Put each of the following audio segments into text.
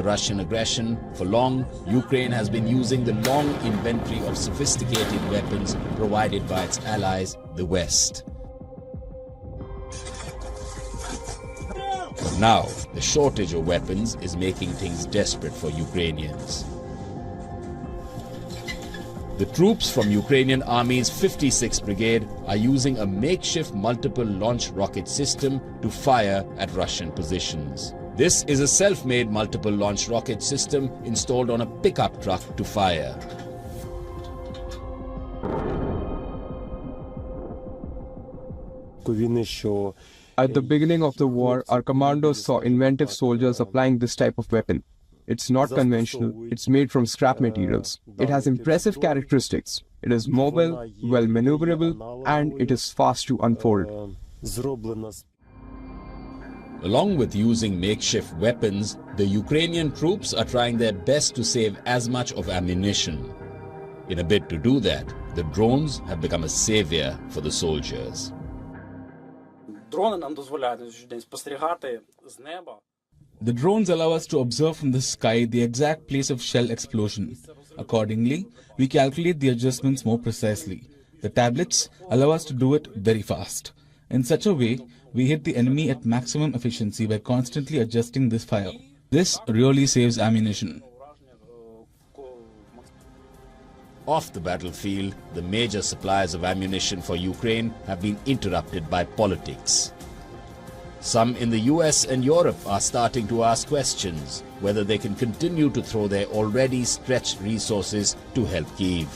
Russian aggression. For long, Ukraine has been using the long inventory of sophisticated weapons provided by its allies, the West. But now, the shortage of weapons is making things desperate for Ukrainians. The troops from Ukrainian Army's 56th Brigade are using a makeshift multiple launch rocket system to fire at Russian positions. This is a self-made multiple launch rocket system installed on a pickup truck to fire. At the beginning of the war, our commandos saw inventive soldiers applying this type of weapon. It's not conventional, it's made from scrap materials. It has impressive characteristics. It is mobile, well maneuverable, and it is fast to unfold. Along with using makeshift weapons, the Ukrainian troops are trying their best to save as much of ammunition. In a bid to do that, the drones have become a savior for the soldiers. The drones allow us to observe from the sky the exact place of shell explosion. Accordingly, we calculate the adjustments more precisely. The tablets allow us to do it very fast. In such a way, we hit the enemy at maximum efficiency by constantly adjusting this fire. This really saves ammunition. Off the battlefield, the major supplies of ammunition for Ukraine have been interrupted by politics. Some in the US and Europe are starting to ask questions whether they can continue to throw their already stretched resources to help Kyiv.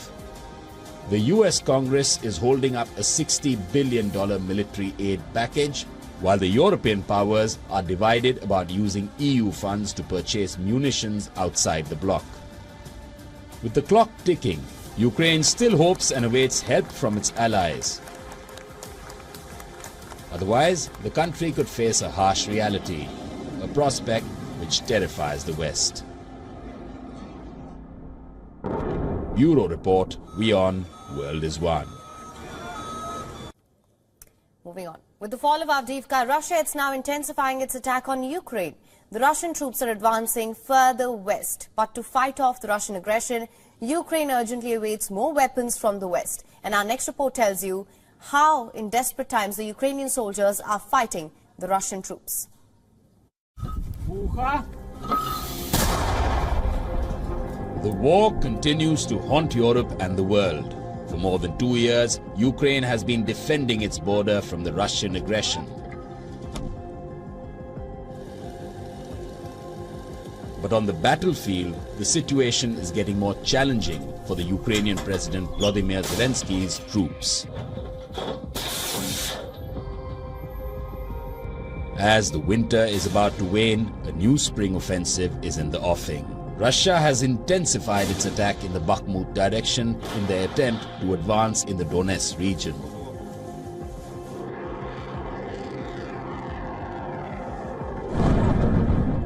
The US Congress is holding up a $60 billion military aid package, while the European powers are divided about using EU funds to purchase munitions outside the bloc. With the clock ticking, Ukraine still hopes and awaits help from its allies. Otherwise, the country could face a harsh reality, a prospect which terrifies the West. Bureau Report, WION, World is One. Moving on. With the fall of Avdiivka, Russia is now intensifying its attack on Ukraine. The Russian troops are advancing further west. But to fight off the Russian aggression, Ukraine urgently awaits more weapons from the West. And our next report tells you how, in desperate times, the Ukrainian soldiers are fighting the Russian troops. The war continues to haunt Europe and the world. For more than 2 years, Ukraine has been defending its border from the Russian aggression. But on the battlefield, the situation is getting more challenging for the Ukrainian President Volodymyr Zelensky's troops. As the winter is about to wane, a new spring offensive is in the offing. Russia has intensified its attack in the Bakhmut direction in their attempt to advance in the Donetsk region.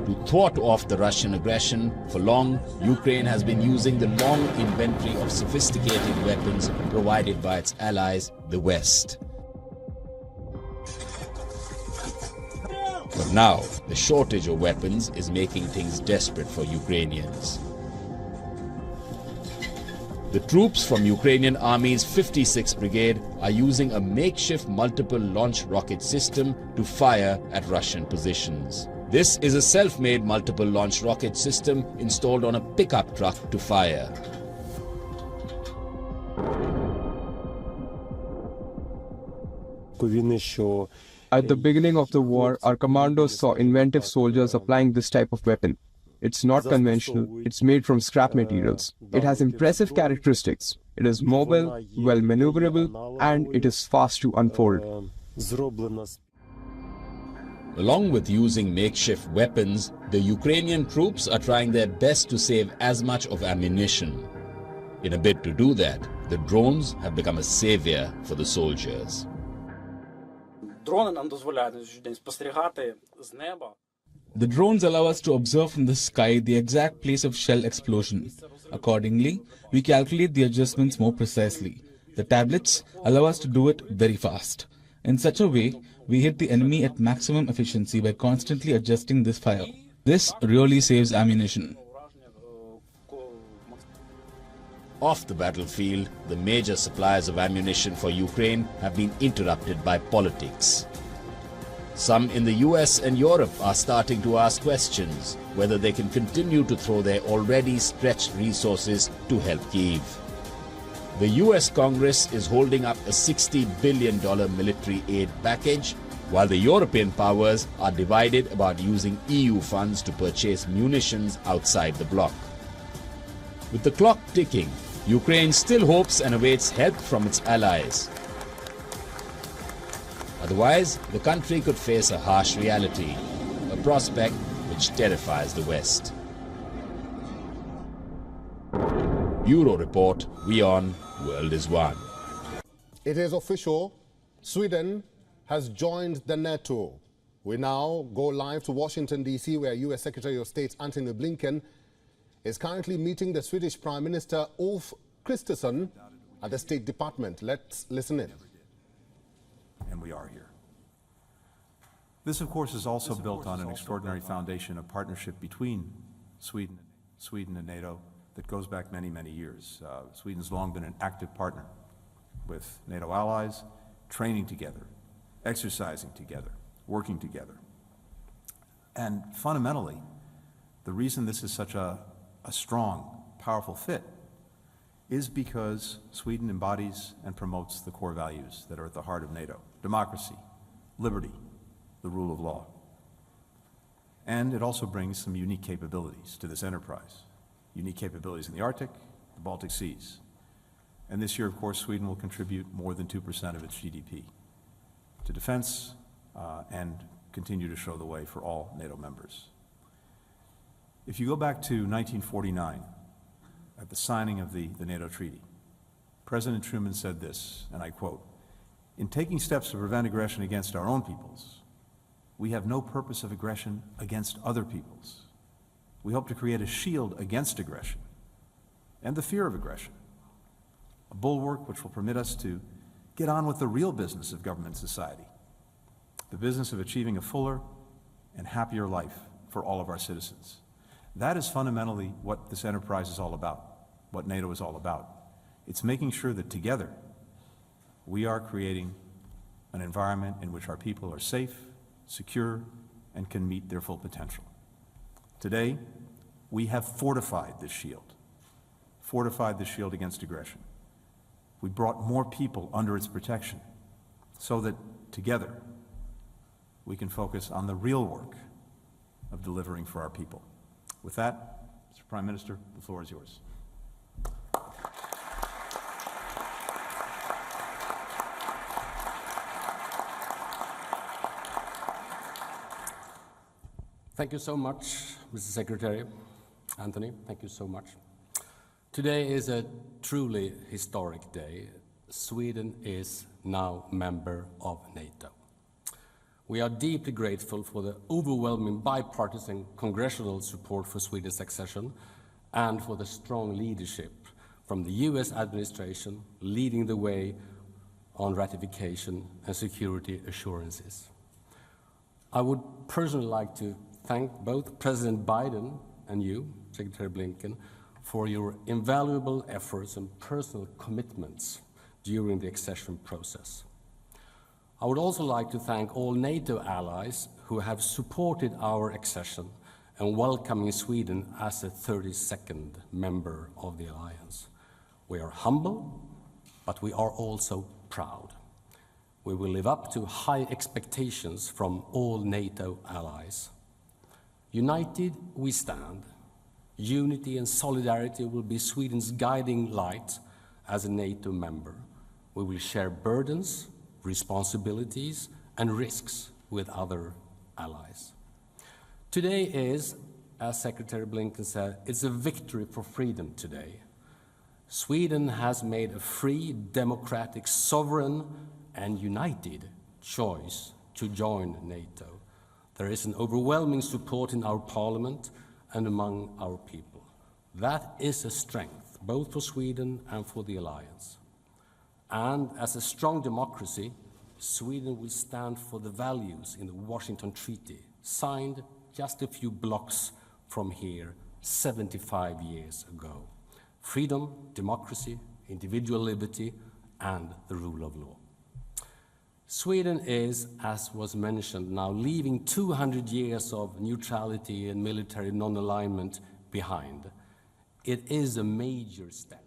To thwart off the Russian aggression, for long, Ukraine has been using the long inventory of sophisticated weapons provided by its allies, the West. But now, the shortage of weapons is making things desperate for Ukrainians. The troops from Ukrainian Army's 56th Brigade are using a makeshift multiple launch rocket system to fire at Russian positions. This is a self-made multiple launch rocket system installed on a pickup truck to fire. At the beginning of the war, our commandos saw inventive soldiers applying this type of weapon. It's not conventional, it's made from scrap materials. It has impressive characteristics. It is mobile, well maneuverable, and it is fast to unfold. Along with using makeshift weapons, the Ukrainian troops are trying their best to save as much of ammunition. In a bid to do that, the drones have become a savior for the soldiers. The drones allow us to observe from the sky the exact place of shell explosion. Accordingly, we calculate the adjustments more precisely. The tablets allow us to do it very fast. In such a way, we hit the enemy at maximum efficiency by constantly adjusting this fire. This really saves ammunition. Off the battlefield, the major supplies of ammunition for Ukraine have been interrupted by politics. Some in the US and Europe are starting to ask questions whether they can continue to throw their already stretched resources to help Kyiv. The US Congress is holding up a $60 billion military aid package, while the European powers are divided about using EU funds to purchase munitions outside the bloc. With the clock ticking, Ukraine still hopes and awaits help from its allies. Otherwise, the country could face a harsh reality, a prospect which terrifies the West. Bureau Report, WION World is One. It is official. Sweden has joined the NATO. We now go live to Washington, D.C., where U.S. Secretary of State Antony Blinken is currently meeting the Swedish Prime Minister Ulf Kristersson at the State Department. Let's listen in. And we are here. This, of course, is also built on an extraordinary foundation of partnership between Sweden and NATO that goes back many, many years. Sweden's long been an active partner with NATO allies, training together, exercising together, working together. And fundamentally, the reason this is such a strong, powerful fit is because Sweden embodies and promotes the core values that are at the heart of NATO: democracy, liberty, the rule of law. And it also brings some unique capabilities to this enterprise. Unique capabilities in the Arctic, the Baltic Seas. And this year, of course, Sweden will contribute more than 2% of its GDP to defense and continue to show the way for all NATO members. If you go back to 1949, at the signing of the NATO treaty, President Truman said this, and I quote, "In taking steps to prevent aggression against our own peoples, we have no purpose of aggression against other peoples. We hope to create a shield against aggression and the fear of aggression, a bulwark which will permit us to get on with the real business of government society, the business of achieving a fuller and happier life for all of our citizens." That is fundamentally what this enterprise is all about, what NATO is all about. It's making sure that together we are creating an environment in which our people are safe, secure, and can meet their full potential. Today, we have fortified this shield against aggression. We brought more people under its protection so that together we can focus on the real work of delivering for our people. With that, Mr. Prime Minister, the floor is yours. Thank you so much, Mr. Secretary. Anthony, thank you so much. Today is a truly historic day. Sweden is now member of NATO. We are deeply grateful for the overwhelming bipartisan congressional support for Sweden's accession and for the strong leadership from the US administration leading the way on ratification and security assurances. I would personally like to thank both President Biden and you, Secretary Blinken, for your invaluable efforts and personal commitments during the accession process. I would also like to thank all NATO allies who have supported our accession and welcoming Sweden as a 32nd member of the alliance. We are humble, but we are also proud. We will live up to high expectations from all NATO allies. United we stand. Unity and solidarity will be Sweden's guiding light as a NATO member. We will share burdens, responsibilities, and risks with other allies. Today is, as Secretary Blinken said, it's a victory for freedom today. Sweden has made a free, democratic, sovereign, and united choice to join NATO. There is an overwhelming support in our parliament and among our people. That is a strength, both for Sweden and for the alliance. And as a strong democracy, Sweden will stand for the values in the Washington Treaty, signed just a few blocks from here 75 years ago. Freedom, democracy, individual liberty, and the rule of law. Sweden is, as was mentioned now, leaving 200 years of neutrality and military non-alignment behind. It is a major step.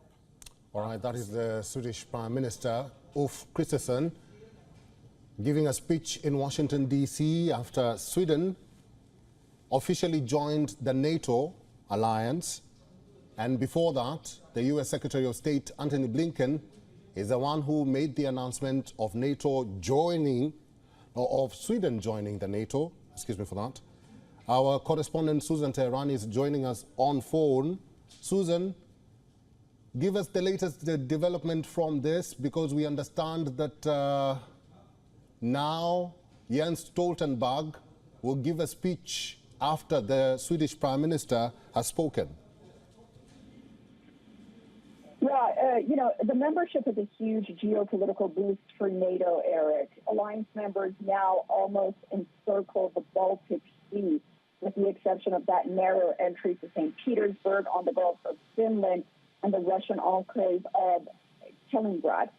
All right, that is the Swedish Prime Minister, Ulf Kristersson, giving a speech in Washington, D.C. after Sweden officially joined the NATO alliance. And before that, the U.S. Secretary of State, Antony Blinken, is the one who made the announcement of NATO joining, or of Sweden joining the NATO. Excuse me for that. Our correspondent, Susan Teherani, is joining us on phone. Susan, give us the latest development from this, because we understand that now Jens Stoltenberg will give a speech after the Swedish Prime Minister has spoken. Yeah, you know, the membership is a huge geopolitical boost for NATO, Eric. Alliance members now almost encircle the Baltic Sea, with the exception of that narrow entry to St. Petersburg on the Gulf of Finland and the Russian enclave of Kaliningrad.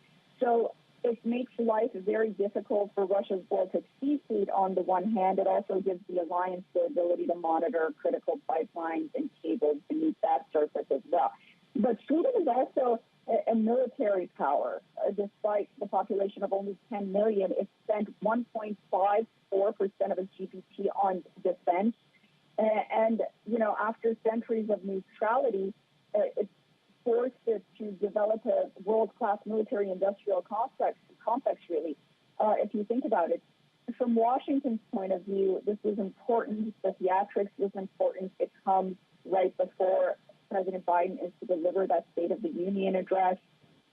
So it makes life very difficult for Russia's Baltic Sea fleet on the one hand. It also gives the alliance the ability to monitor critical pipelines and cables beneath that surface as well. But Sweden is also a military power. Despite the population of only 10 million, it spent 1.54% of its GPT on defense. And, you know, after centuries of neutrality, it forced it to develop a world-class military-industrial complex, really, if you think about it. From Washington's point of view, this was important. The theatrics was important. It comes right before President Biden is to deliver that State of the Union address.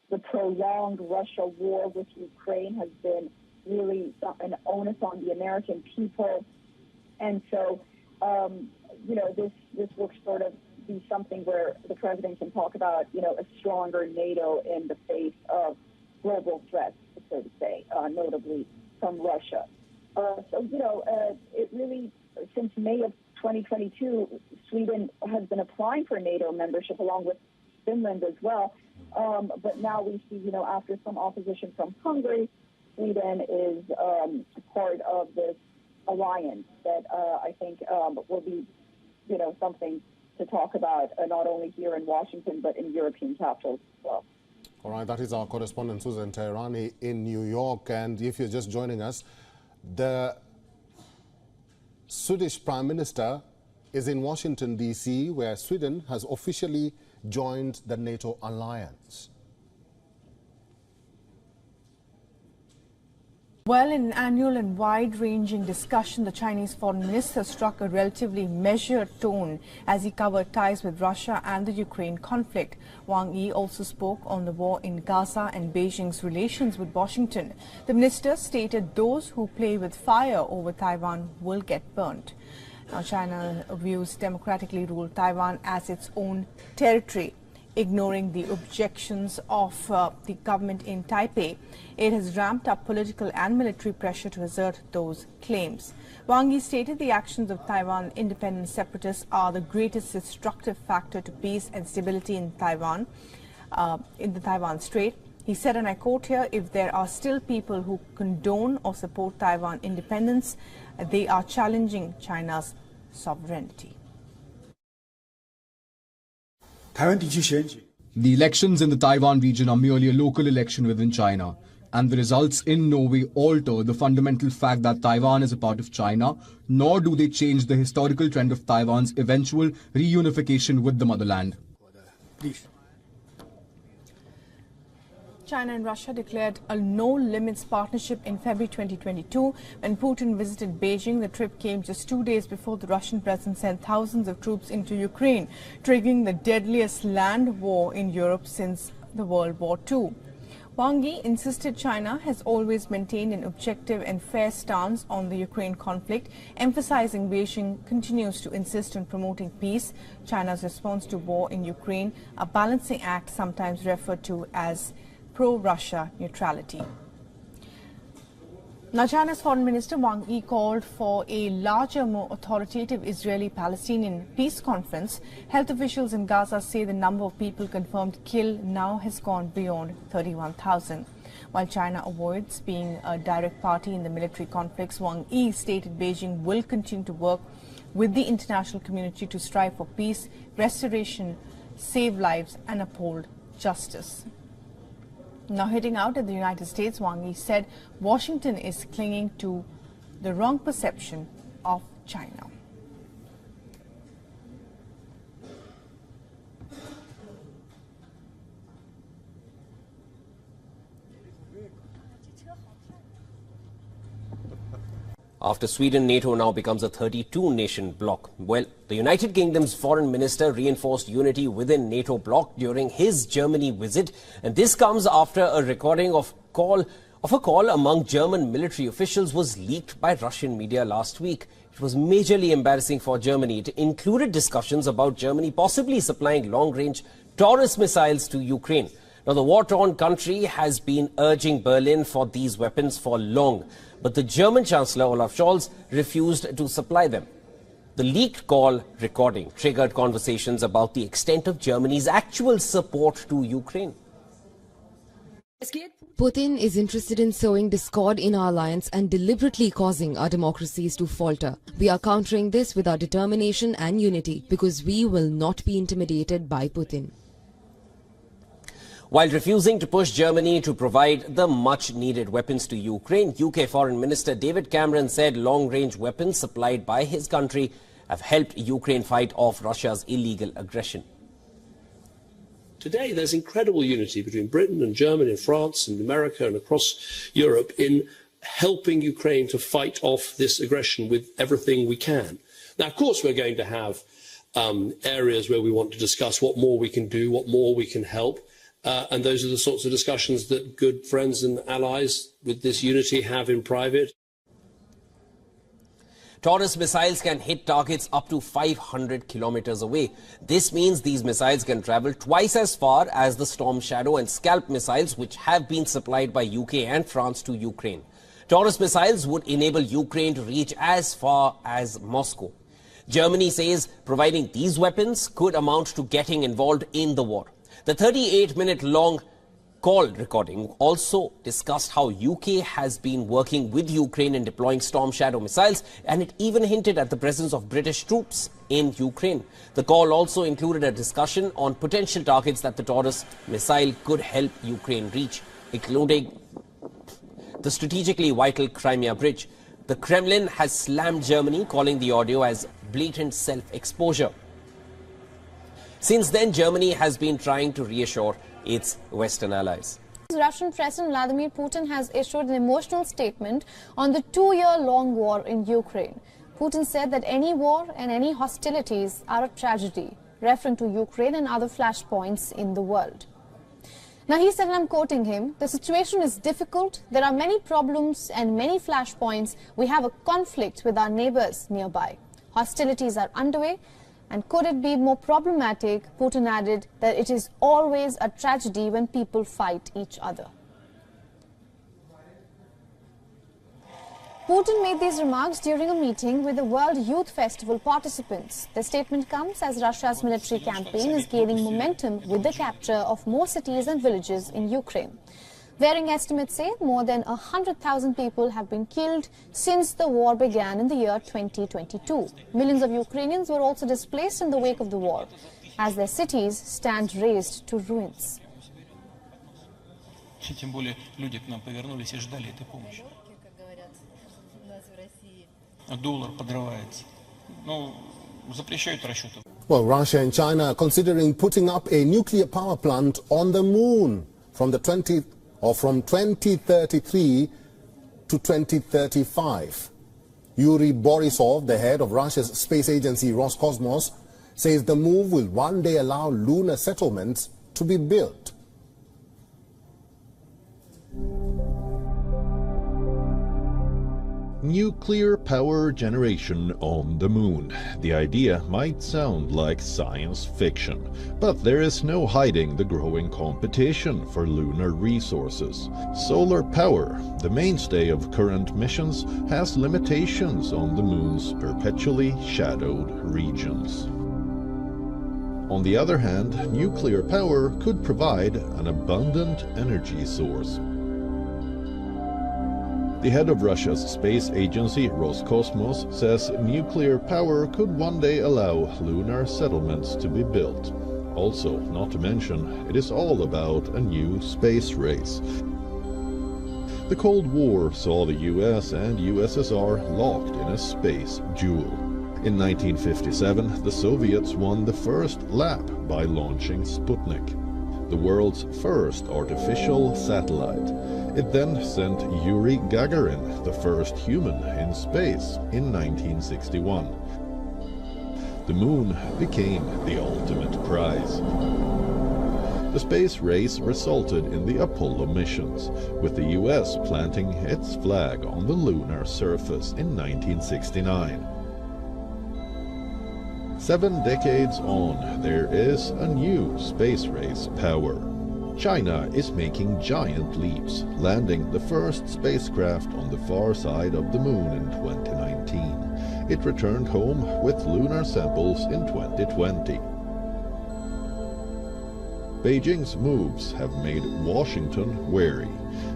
The prolonged Russia war with Ukraine has been really an onus on the American people. And so, you know, this will sort of be something where the president can talk about, you know, a stronger NATO in the face of global threats, so to say, notably from Russia. So, you know, it really, since May of 2022, Sweden has been applying for NATO membership along with Finland as well. But now we see, you know, after some opposition from Hungary, Sweden is part of this alliance that I think will be, you know, something to talk about not only here in Washington, but in European capitals as well. All right, that is our correspondent, Susan Teherani, in New York. And if you're just joining us, the Swedish Prime Minister is in Washington, D.C., where Sweden has officially joined the NATO alliance. Well, in an annual and wide-ranging discussion, the Chinese foreign minister struck a relatively measured tone as he covered ties with Russia and the Ukraine conflict. Wang Yi also spoke on the war in Gaza and Beijing's relations with Washington. The minister stated those who play with fire over Taiwan will get burnt. Now, China views democratically ruled Taiwan as its own territory, ignoring the objections of the government in Taipei. It has ramped up political and military pressure to assert those claims. Wang Yi stated the actions of Taiwan independent separatists are the greatest destructive factor to peace and stability in Taiwan, in the Taiwan Strait. He said, and I quote here, if there are still people who condone or support Taiwan independence, they are challenging China's sovereignty. The elections in the Taiwan region are merely a local election within China, and the results in no way alter the fundamental fact that Taiwan is a part of China, nor do they change the historical trend of Taiwan's eventual reunification with the motherland. China and Russia declared a no-limits partnership in February 2022. When Putin visited Beijing, the trip came just 2 days before the Russian president sent thousands of troops into Ukraine, triggering the deadliest land war in Europe since the World War II. Wang Yi insisted China has always maintained an objective and fair stance on the Ukraine conflict, emphasizing Beijing continues to insist on promoting peace. China's response to war in Ukraine, a balancing act sometimes referred to as pro-Russia neutrality. Now, China's Foreign Minister Wang Yi called for a larger, more authoritative Israeli-Palestinian peace conference. Health officials in Gaza say the number of people confirmed killed now has gone beyond 31,000. While China avoids being a direct party in the military conflicts, Wang Yi stated Beijing will continue to work with the international community to strive for peace, restoration, save lives and uphold justice. Now, hitting out at the United States, Wang Yi said Washington is clinging to the wrong perception of China. After Sweden, NATO now becomes a 32-nation bloc. Well, the United Kingdom's foreign minister reinforced unity within NATO bloc during his Germany visit, and this comes after a recording of a call among German military officials was leaked by Russian media last week. It was majorly embarrassing for Germany. It included discussions about Germany possibly supplying long-range Taurus missiles to Ukraine. Now, the war-torn country has been urging Berlin for these weapons for long, but the German Chancellor Olaf Scholz refused to supply them. The leaked call recording triggered conversations about the extent of Germany's actual support to Ukraine. Putin is interested in sowing discord in our alliance and deliberately causing our democracies to falter. We are countering this with our determination and unity because we will not be intimidated by Putin. While refusing to push Germany to provide the much-needed weapons to Ukraine, UK Foreign Minister David Cameron said long-range weapons supplied by his country have helped Ukraine fight off Russia's illegal aggression. Today, there's incredible unity between Britain and Germany and France and America and across Europe in helping Ukraine to fight off this aggression with everything we can. Now, of course, we're going to have areas where we want to discuss what more we can do, what more we can help. And those are the sorts of discussions that good friends and allies with this unity have in private. Taurus missiles can hit targets up to 500 kilometers away. This means these missiles can travel twice as far as the Storm Shadow and Scalp missiles, which have been supplied by UK and France to Ukraine. Taurus missiles would enable Ukraine to reach as far as Moscow. Germany says providing these weapons could amount to getting involved in the war. The 38-minute-long call recording also discussed how UK has been working with Ukraine in deploying Storm Shadow missiles, and it even hinted at the presence of British troops in Ukraine. The call also included a discussion on potential targets that the Taurus missile could help Ukraine reach, including the strategically vital Crimea Bridge. The Kremlin has slammed Germany, calling the audio as blatant self-exposure. Since then, Germany has been trying to reassure its Western allies. Russian President Vladimir Putin has issued an emotional statement on the 2-year-long war in Ukraine. Putin said that any war and any hostilities are a tragedy, referring to Ukraine and other flashpoints in the world. Now, he said, and I'm quoting him, "The situation is difficult. There are many problems and many flashpoints. We have a conflict with our neighbors nearby. Hostilities are underway. And could it be more problematic?" Putin added that it is always a tragedy when people fight each other. Putin made these remarks during a meeting with the World Youth Festival participants. The statement comes as Russia's military campaign is gaining momentum with the capture of more cities and villages in Ukraine. Varying estimates say more than 100,000 people have been killed since the war began in the year 2022. Millions of Ukrainians were also displaced in the wake of the war, as their cities stand razed to ruins. Well, Russia and China are considering putting up a nuclear power plant on the moon from 2033 to 2035. Yuri Borisov, the head of Russia's space agency Roscosmos, says the move will one day allow lunar settlements to be built. Nuclear power generation on the moon. The idea might sound like science fiction, but there is no hiding the growing competition for lunar resources. Solar power, the mainstay of current missions, has limitations on the moon's perpetually shadowed regions. On the other hand, nuclear power could provide an abundant energy source. The head of Russia's space agency, Roscosmos, says nuclear power could one day allow lunar settlements to be built. Also, not to mention, it is all about a new space race. The Cold War saw the US and USSR locked in a space duel. In 1957, the Soviets won the first lap by launching Sputnik, the world's first artificial satellite. It then sent Yuri Gagarin, the first human in space, in 1961. The moon became the ultimate prize. The space race resulted in the Apollo missions, with the US planting its flag on the lunar surface in 1969. 7 decades on, there is a new space race power. China is making giant leaps, landing the first spacecraft on the far side of the moon in 2019. It returned home with lunar samples in 2020. Beijing's moves have made Washington wary.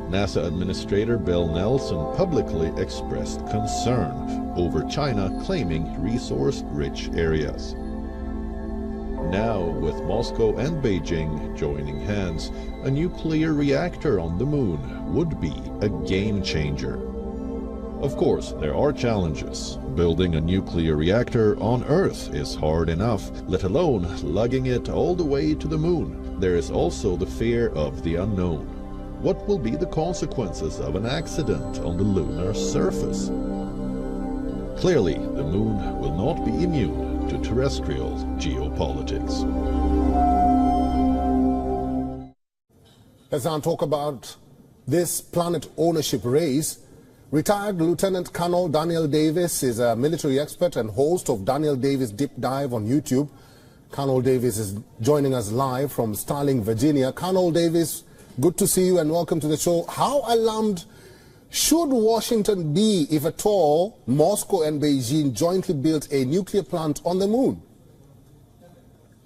NASA Administrator Bill Nelson publicly expressed concern over China claiming resource-rich areas. Now, with Moscow and Beijing joining hands, a nuclear reactor on the moon would be a game changer. Of course, there are challenges. Building a nuclear reactor on Earth is hard enough, let alone lugging it all the way to the moon. There is also the fear of the unknown. What will be the consequences of an accident on the lunar surface? Clearly, the moon will not be immune to terrestrial geopolitics. Let's now talk about this planet ownership race. Retired Lieutenant Colonel Daniel Davis is a military expert and host of Daniel Davis Deep Dive on YouTube. Colonel Davis is joining us live from Starling, Virginia. Colonel Davis, good to see you and welcome to the show. How alarmed should Washington be, if at all, Moscow and Beijing jointly built a nuclear plant on the moon?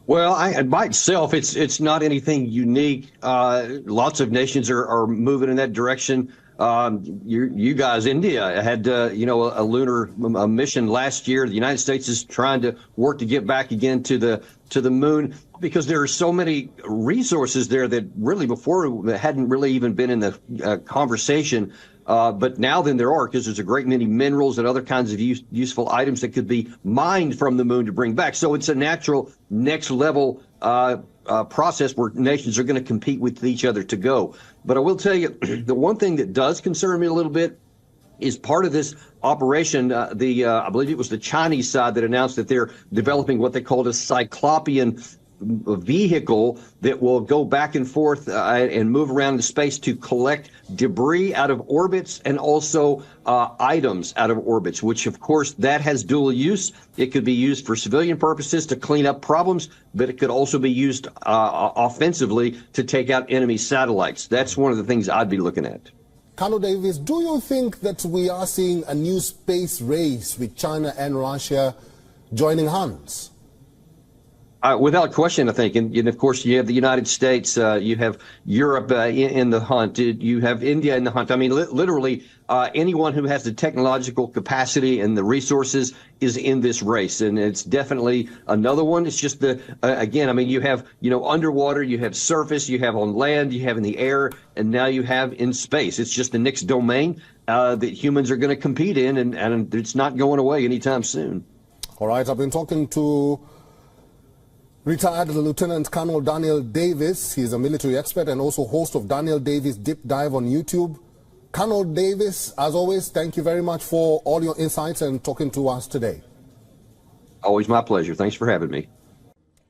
Well, by itself, it's not anything unique. Lots of nations are moving in that direction. You guys, India had a lunar mission last year. The United States is trying to work to get back again to the moon, because there are so many resources there that really before hadn't really even been in the conversation. But now then there are, because there's a great many minerals and other kinds of useful items that could be mined from the moon to bring back. So it's a natural next level process where nations are going to compete with each other to go. But I will tell you, the one thing that does concern me a little bit is part of this operation. I believe it was the Chinese side that announced that they're developing what they called a cyclopean vehicle that will go back and forth and move around in space to collect debris out of orbits and also items out of orbits, which of course that has dual use. It could be used for civilian purposes to clean up problems, but it could also be used offensively to take out enemy satellites. That's one of the things I'd be looking at. Colonel Davis, do you think that we are seeing a new space race with China and Russia joining hands? Without question, I think. And of course, you have the United States, you have Europe in the hunt, you have India in the hunt. I mean, literally, anyone who has the technological capacity and the resources is in this race. And it's definitely another one. It's just again, I mean, you have, underwater, you have surface, you have on land, you have in the air, and now you have in space. It's just the next domain that humans are going to compete in, and it's not going away anytime soon. All right, I've been talking to retired Lieutenant Colonel Daniel Davis. He's a military expert and also host of Daniel Davis Deep Dive on YouTube. Colonel Davis, as always, thank you very much for all your insights and talking to us today. Always my pleasure. Thanks for having me.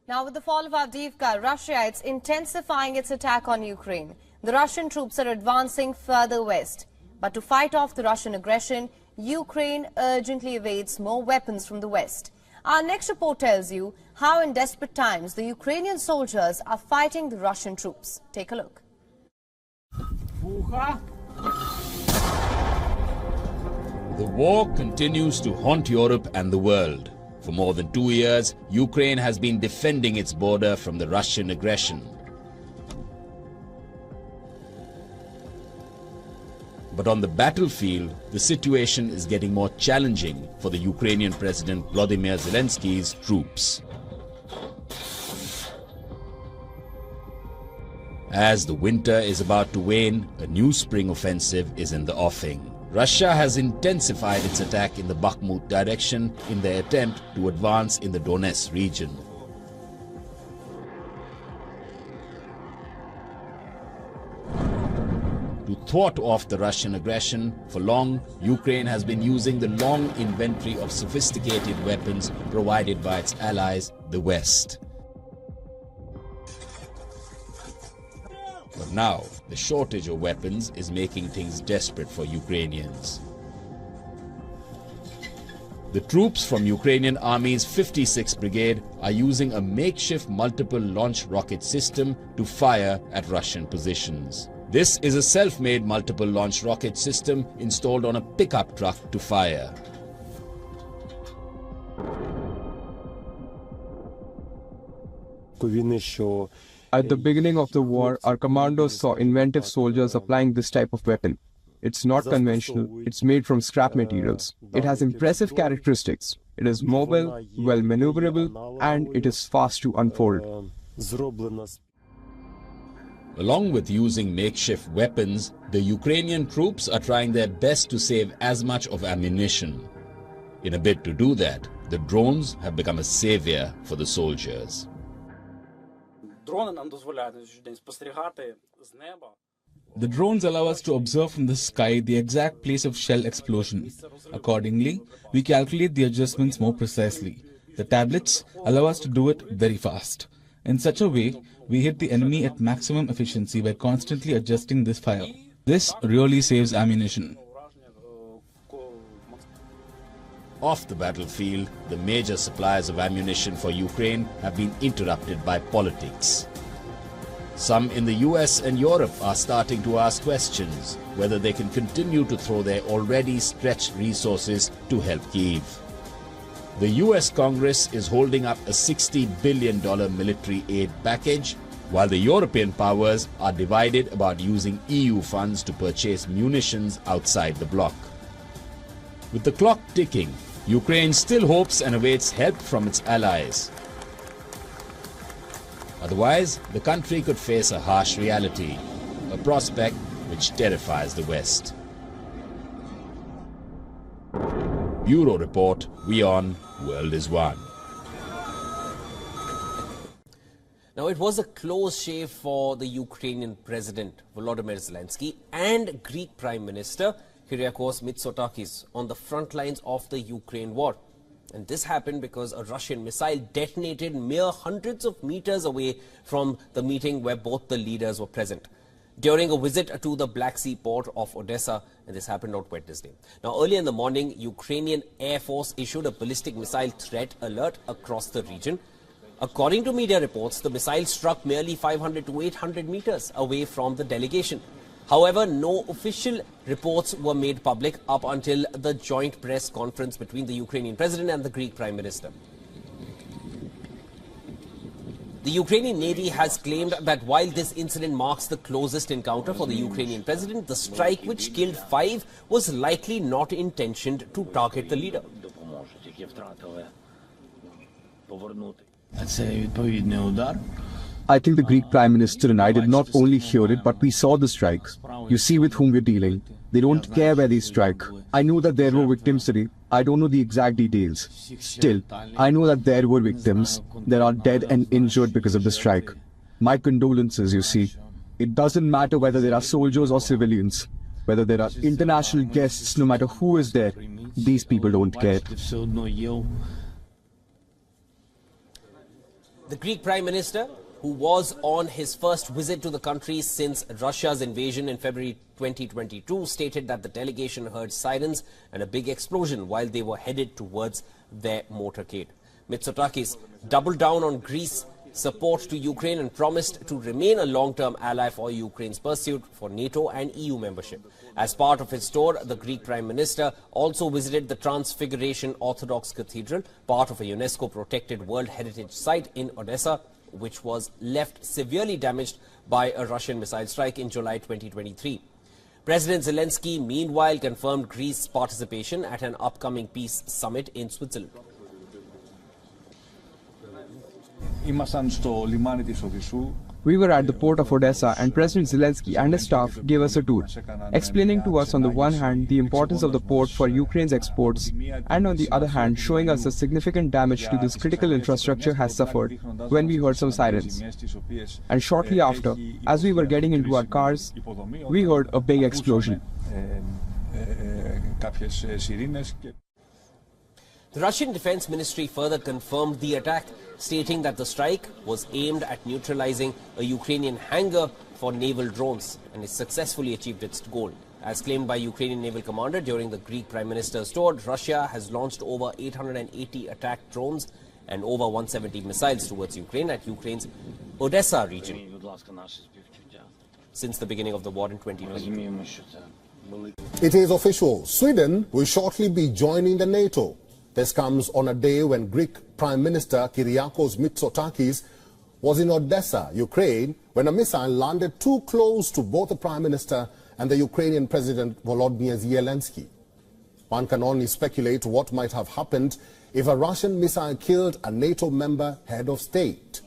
Now, with the fall of Avdiivka, Russia is intensifying its attack on Ukraine. The Russian troops are advancing further west. But to fight off the Russian aggression, Ukraine urgently awaits more weapons from the West. Our next report tells you how in desperate times the Ukrainian soldiers are fighting the Russian troops. Take a look. The war continues to haunt Europe and the world. For more than 2 years, Ukraine has been defending its border from the Russian aggression. But on the battlefield, the situation is getting more challenging for the Ukrainian President Volodymyr Zelensky's troops. As the winter is about to wane, a new spring offensive is in the offing. Russia has intensified its attack in the Bakhmut direction in their attempt to advance in the Donetsk region. To thwart off the Russian aggression, for long, Ukraine has been using the long inventory of sophisticated weapons provided by its allies, the West. But now, the shortage of weapons is making things desperate for Ukrainians. The troops from Ukrainian Army's 56th Brigade are using a makeshift multiple launch rocket system to fire at Russian positions. This is a self-made multiple launch rocket system installed on a pickup truck to fire. At the beginning of the war, our commandos saw inventive soldiers applying this type of weapon. It's not conventional, it's made from scrap materials. It has impressive characteristics. It is mobile, well maneuverable, and it is fast to unfold. Along with using makeshift weapons, the Ukrainian troops are trying their best to save as much of ammunition. In a bid to do that, the drones have become a savior for the soldiers. The drones allow us to observe from the sky the exact place of shell explosion. Accordingly, we calculate the adjustments more precisely. The tablets allow us to do it very fast. In such a way, we hit the enemy at maximum efficiency by constantly adjusting this fire. This really saves ammunition. Off the battlefield, the major supplies of ammunition for Ukraine have been interrupted by politics. Some in the US and Europe are starting to ask questions whether they can continue to throw their already stretched resources to help Kyiv. The US Congress is holding up a $60 billion military aid package, while the European powers are divided about using EU funds to purchase munitions outside the bloc. With the clock ticking, Ukraine still hopes and awaits help from its allies. Otherwise, the country could face a harsh reality, a prospect which terrifies the West. Bureau Report, WION World is One. Now, it was a close shave for the Ukrainian President Volodymyr Zelensky and Greek Prime Minister Kyriakos Mitsotakis on the front lines of the Ukraine war. And this happened because a Russian missile detonated mere hundreds of meters away from the meeting where both the leaders were present, during a visit to the Black Sea port of Odessa, and this happened on Wednesday. Now, early in the morning, Ukrainian Air Force issued a ballistic missile threat alert across the region. According to media reports, the missile struck merely 500 to 800 meters away from the delegation. However, no official reports were made public up until the joint press conference between the Ukrainian president and the Greek prime minister. The Ukrainian Navy has claimed that while this incident marks the closest encounter for the Ukrainian president, the strike which killed 5 was likely not intentioned to target the leader. I think the Greek Prime Minister and I did not only hear it, but we saw the strikes. You see with whom we're dealing. They don't care where they strike. I know that there were victims today. I don't know the exact details. Still, I know that there were victims. There are dead and injured because of the strike. My condolences, you see. It doesn't matter whether there are soldiers or civilians, whether there are international guests, no matter who is there. These people don't care. The Greek Prime Minister who was on his first visit to the country since Russia's invasion in February 2022, stated that the delegation heard sirens and a big explosion while they were headed towards their motorcade. Mitsotakis doubled down on Greece's support to Ukraine and promised to remain a long-term ally for Ukraine's pursuit for NATO and EU membership. As part of his tour, the Greek Prime Minister also visited the Transfiguration Orthodox Cathedral, part of a UNESCO-protected World Heritage Site in Odessa, which was left severely damaged by a Russian missile strike in July 2023. President Zelensky, meanwhile, confirmed Greece's participation at an upcoming peace summit in Switzerland. We were at the port of Odessa and President Zelensky and his staff gave us a tour, explaining to us on the one hand the importance of the port for Ukraine's exports and on the other hand showing us the significant damage to this critical infrastructure has suffered when we heard some sirens. And shortly after, as we were getting into our cars, we heard a big explosion. The Russian Defense Ministry further confirmed the attack, stating that the strike was aimed at neutralizing a Ukrainian hangar for naval drones and it successfully achieved its goal. As claimed by Ukrainian naval commander during the Greek Prime Minister's tour, Russia has launched over 880 attack drones and over 170 missiles towards Ukraine at Ukraine's Odessa region since the beginning of the war in 2020. It is official. Sweden will shortly be joining the NATO. This comes on a day when Greek Prime Minister Kyriakos Mitsotakis was in Odessa, Ukraine, when a missile landed too close to both the Prime Minister and the Ukrainian President Volodymyr Zelensky. One can only speculate what might have happened if a Russian missile killed a NATO member head of state.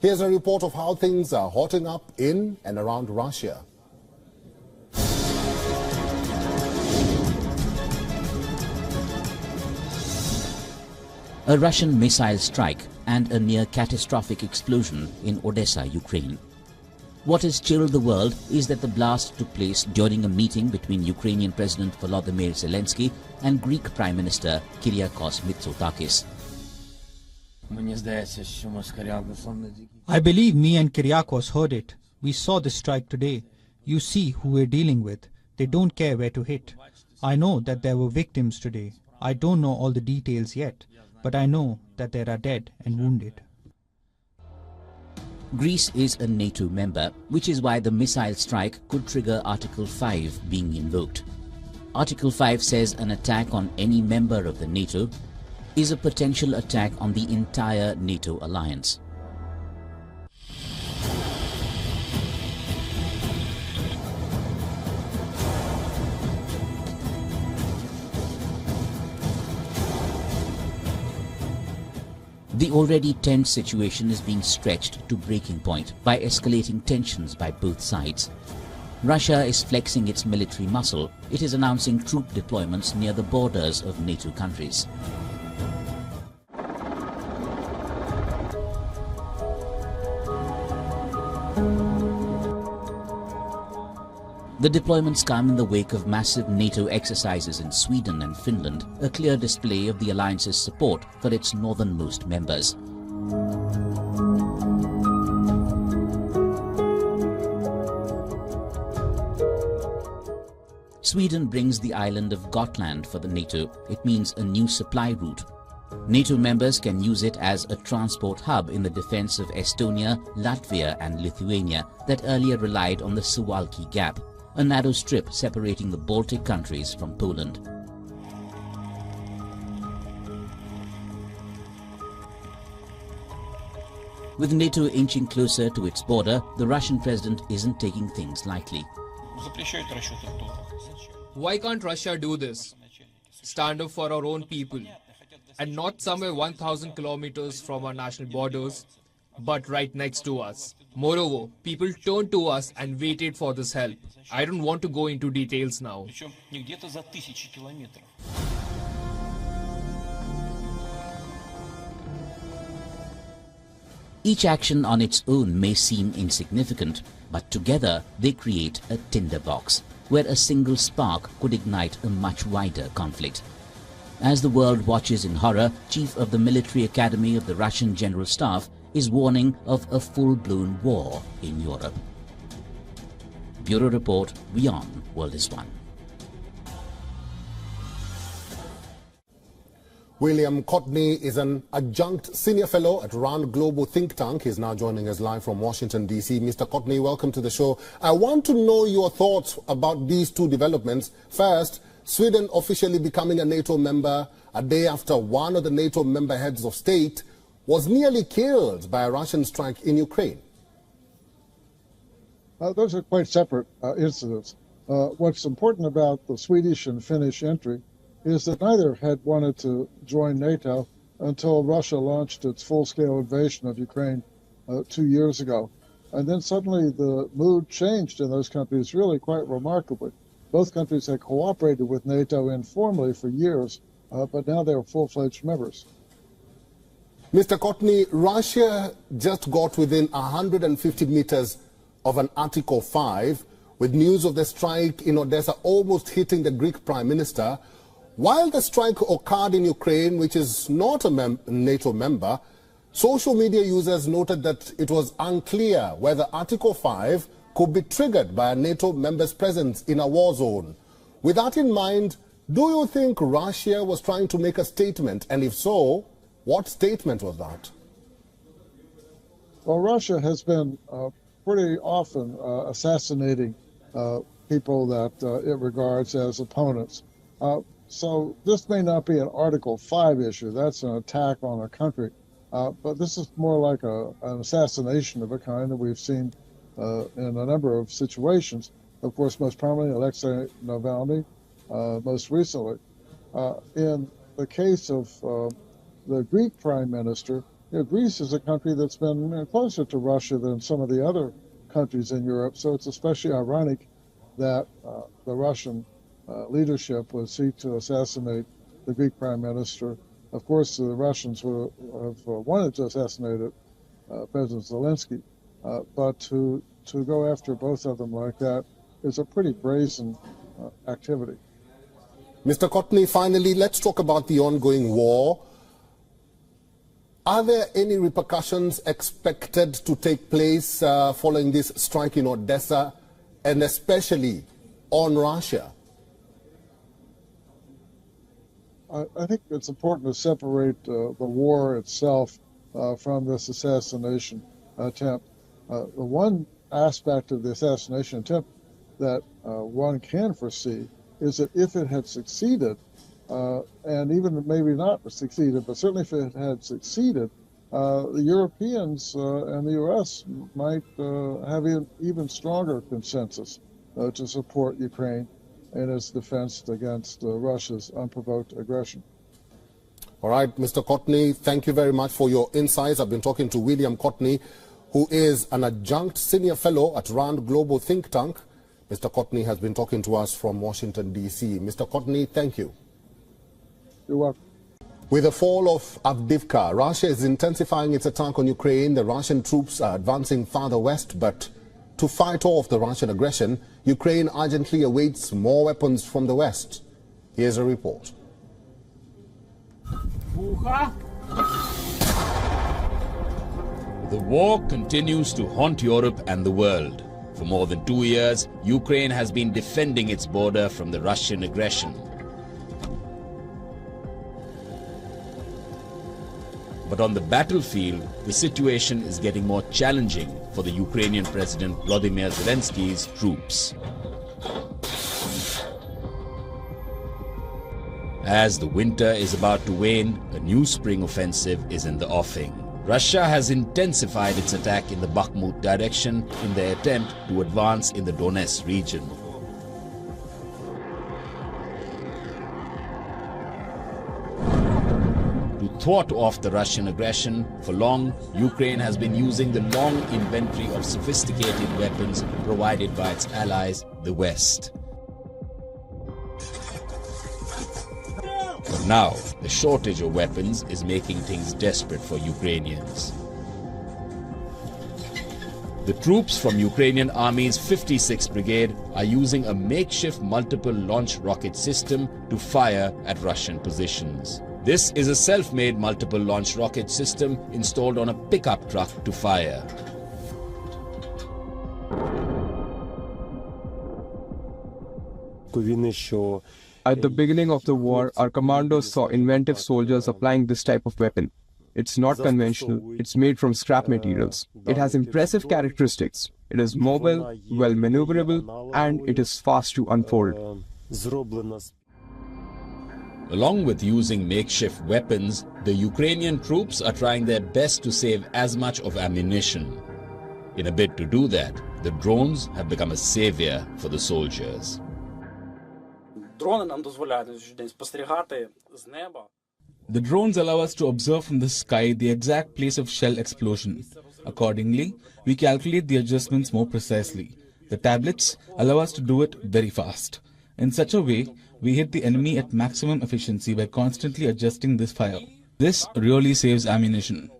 Here's a report of how things are hotting up in and around Russia. A Russian missile strike and a near-catastrophic explosion in Odessa, Ukraine. What has chilled the world is that the blast took place during a meeting between Ukrainian President Volodymyr Zelensky and Greek Prime Minister Kyriakos Mitsotakis. I believe me and Kyriakos heard it. We saw the strike today. You see who we're dealing with. They don't care where to hit. I know that there were victims today. I don't know all the details yet, but I know that there are dead and wounded. Greece is a NATO member, which is why the missile strike could trigger Article 5 being invoked. Article 5 says an attack on any member of the NATO is a potential attack on the entire NATO alliance. The already tense situation is being stretched to breaking point by escalating tensions by both sides. Russia is flexing its military muscle. It is announcing troop deployments near the borders of NATO countries. The deployments come in the wake of massive NATO exercises in Sweden and Finland, a clear display of the alliance's support for its northernmost members. Sweden brings the island of Gotland for the NATO. It means a new supply route. NATO members can use it as a transport hub in the defense of Estonia, Latvia and Lithuania that earlier relied on the Suwalki Gap, a narrow strip separating the Baltic countries from Poland. With NATO inching closer to its border, the Russian president isn't taking things lightly. Why can't Russia do this? Stand up for our own people, and not somewhere 1,000 kilometers from our national borders, but right next to us. Moreover, people turned to us and waited for this help. I don't want to go into details now. Each action on its own may seem insignificant, but together they create a tinderbox, where a single spark could ignite a much wider conflict. As the world watches in horror, Chief of the Military Academy of the Russian General Staff is warning of a full-blown war in Europe. Bureau Report, WION World is One. William Courtney is an adjunct senior fellow at RAND Global think tank. He's now joining us live from Washington, D.C. Mr. Courtney, welcome to the show. I want to know your thoughts about these two developments. First, Sweden officially becoming a NATO member a day after one of the NATO member heads of state was nearly killed by a Russian strike in Ukraine. Those are quite separate incidents. What's important about the Swedish and Finnish entry is that neither had wanted to join NATO until Russia launched its full-scale invasion of Ukraine 2 years ago. And then suddenly the mood changed in those countries really quite remarkably. Both countries had cooperated with NATO informally for years, but now they're full-fledged members. Mr. Courtney, Russia just got within 150 meters of an Article 5, with news of the strike in Odessa almost hitting the Greek Prime Minister. While the strike occurred in Ukraine, which is not a NATO member, social media users noted that it was unclear whether Article 5 could be triggered by a NATO member's presence in a war zone. With that in mind, do you think Russia was trying to make a statement? And if so, what statement was that? Well, Russia has been pretty often assassinating people that it regards as opponents. So this may not be an Article 5 issue. That's an attack on a country. But this is more like an assassination of a kind that we've seen in a number of situations. Of course, most prominently, Alexei Navalny, most recently. In the case of the Greek Prime Minister, Greece is a country that's been closer to Russia than some of the other countries in Europe. So it's especially ironic that the Russian leadership would seek to assassinate the Greek Prime Minister. Of course, the Russians would have wanted to assassinate President Zelensky, but to go after both of them like that is a pretty brazen activity. Mr. Courtney, finally, let's talk about the ongoing war. Are there any repercussions expected to take place following this strike in Odessa, and especially on Russia? I think it's important to separate the war itself from this assassination attempt. The one aspect of the assassination attempt that one can foresee is that if it had succeeded, and even maybe not succeeded, but certainly if it had succeeded, the Europeans and the U.S. might have an even stronger consensus to support Ukraine in its defense against Russia's unprovoked aggression. All right, Mr. Courtney, thank you very much for your insights. I've been talking to William Courtney, who is an adjunct senior fellow at RAND Global think tank. Mr. Courtney has been talking to us from Washington, D.C. Mr. Courtney, thank you. You're welcome. With the fall of Avdiivka, Russia is intensifying its attack on Ukraine. The Russian troops are advancing farther west, but to fight off the Russian aggression, Ukraine urgently awaits more weapons from the West. Here's a report. The war continues to haunt Europe and the world. For more than 2 years, Ukraine has been defending its border from the Russian aggression. But on the battlefield, the situation is getting more challenging for the Ukrainian President Volodymyr Zelensky's troops. As the winter is about to wane, a new spring offensive is in the offing. Russia has intensified its attack in the Bakhmut direction in their attempt to advance in the Donetsk region. To thwart off the Russian aggression, for long, Ukraine has been using the long inventory of sophisticated weapons provided by its allies, the West. But now, the shortage of weapons is making things desperate for Ukrainians. The troops from Ukrainian Army's 56th Brigade are using a makeshift multiple launch rocket system to fire at Russian positions. This is a self-made multiple launch rocket system installed on a pickup truck to fire. At the beginning of the war, our commandos saw inventive soldiers applying this type of weapon. It's not conventional, it's made from scrap materials. It has impressive characteristics. It is mobile, well maneuverable, and it is fast to unfold. Along with using makeshift weapons, the Ukrainian troops are trying their best to save as much of ammunition. In a bid to do that, the drones have become a savior for the soldiers. The drones allow us to observe from the sky the exact place of shell explosion. Accordingly, we calculate the adjustments more precisely. The tablets allow us to do it very fast. In such a way, we hit the enemy at maximum efficiency by constantly adjusting this fire. This really saves ammunition.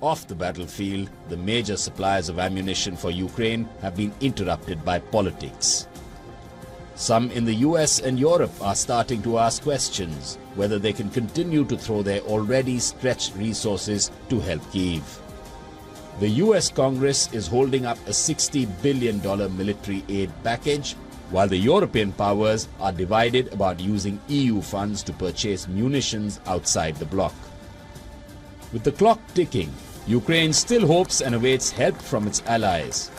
Off the battlefield, the major supplies of ammunition for Ukraine have been interrupted by politics. Some in the US and Europe are starting to ask questions whether they can continue to throw their already stretched resources to help Kyiv. The US Congress is holding up a $60 billion military aid package, while the European powers are divided about using EU funds to purchase munitions outside the bloc. With the clock ticking, Ukraine still hopes and awaits help from its allies.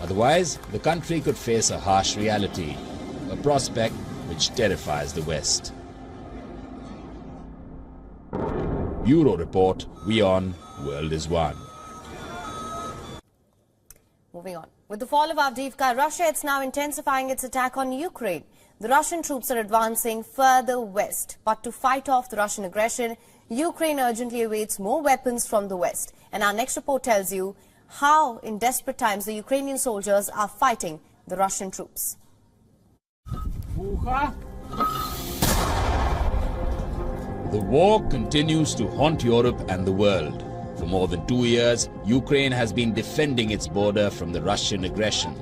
Otherwise, the country could face a harsh reality, a prospect which terrifies the West. Bureau Report, WION, World is One. Moving on. With the fall of Avdiivka, Russia is now intensifying its attack on Ukraine. The Russian troops are advancing further west. But to fight off the Russian aggression, Ukraine urgently awaits more weapons from the West. And our next report tells you how, in desperate times, the Ukrainian soldiers are fighting the Russian troops. The war continues to haunt Europe and the world. For more than 2 years, Ukraine has been defending its border from the Russian aggression.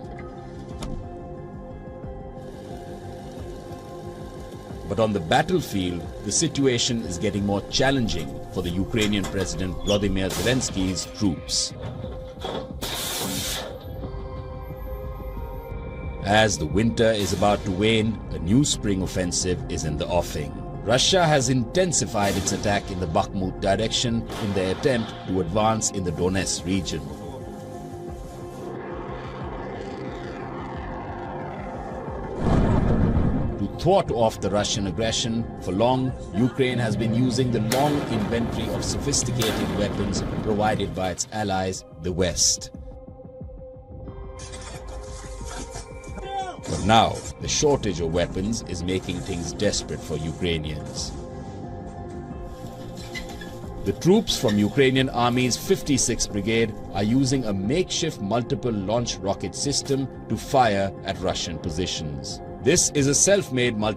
But on the battlefield, the situation is getting more challenging for the Ukrainian President Volodymyr Zelensky's troops. As the winter is about to wane, a new spring offensive is in the offing. Russia has intensified its attack in the Bakhmut direction in their attempt to advance in the Donetsk region. To thwart off the Russian aggression, for long, Ukraine has been using the long inventory of sophisticated weapons provided by its allies, the West. But now, the shortage of weapons is making things desperate for Ukrainians. The troops from Ukrainian Army's 56th Brigade are using a makeshift multiple launch rocket system to fire at Russian positions. This is a self-made